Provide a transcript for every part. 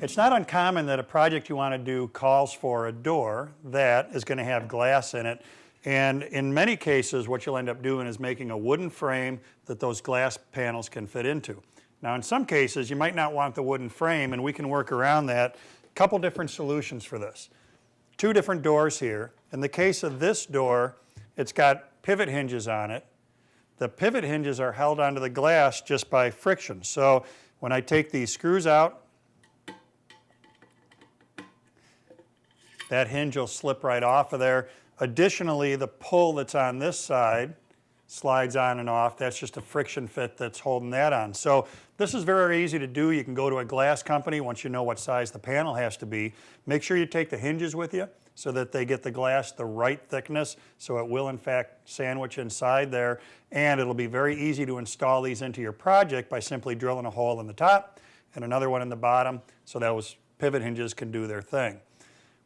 It's not uncommon that a project you want to do calls for a door that is going to have glass in it. And in many cases, what you'll end up doing is making a wooden frame that those glass panels can fit into. Now, in some cases, you might not want the wooden frame, and we can work around that. A couple different solutions for this. Two different doors here. In the case of this door, it's got pivot hinges on it. The pivot hinges are held onto the glass just by friction. So when I take these screws out, that hinge will slip right off of there. Additionally, the pull that's on this side slides on and off. That's just a friction fit that's holding that on. So this is very easy to do. You can go to a glass company once you know what size the panel has to be. Make sure you take the hinges with you so that they get the glass the right thickness, so it will in fact sandwich inside there, and it'll be very easy to install these into your project by simply drilling a hole in the top and another one in the bottom so those pivot hinges can do their thing.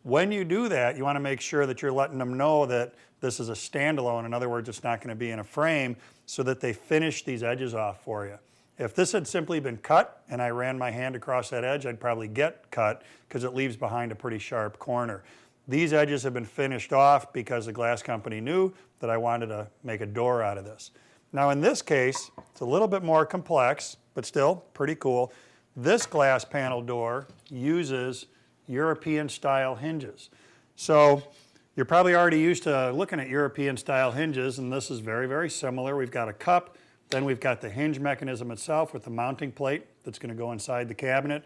When you do that, you want to make sure that you're letting them know that this is a standalone. In other words, it's not going to be in a frame, so that they finish these edges off for you. If this had simply been cut and I ran my hand across that edge, I'd probably get cut because it leaves behind a pretty sharp corner. These edges have been finished off because the glass company knew that I wanted to make a door out of this. Now in this case, it's a little bit more complex, but still pretty cool. This glass panel door uses European style hinges. So you're probably already used to looking at European style hinges, and this is very, very similar. We've got a cup, then we've got the hinge mechanism itself with the mounting plate that's going to go inside the cabinet.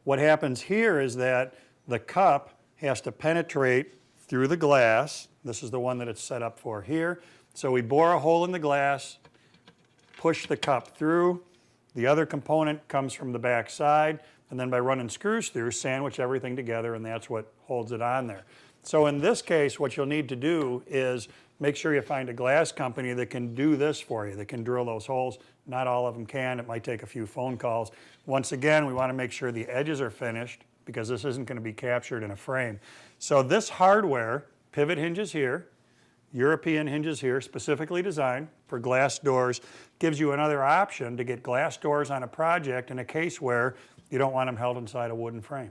What happens here is that the cup has to penetrate through the glass. This is the one that it's set up for here. So we bore a hole in the glass, push the cup through. The other component comes from the back side, and then by running screws through, sandwich everything together, and that's what holds it on there. So in this case, what you'll need to do is make sure you find a glass company that can do this for you, that can drill those holes. Not all of them can. It might take a few phone calls. Once again, we want to make sure the edges are finished because this isn't going to be captured in a frame. So this hardware, pivot hinges here, European hinges here, specifically designed for glass doors, gives you another option to get glass doors on a project in a case where you don't want them held inside a wooden frame.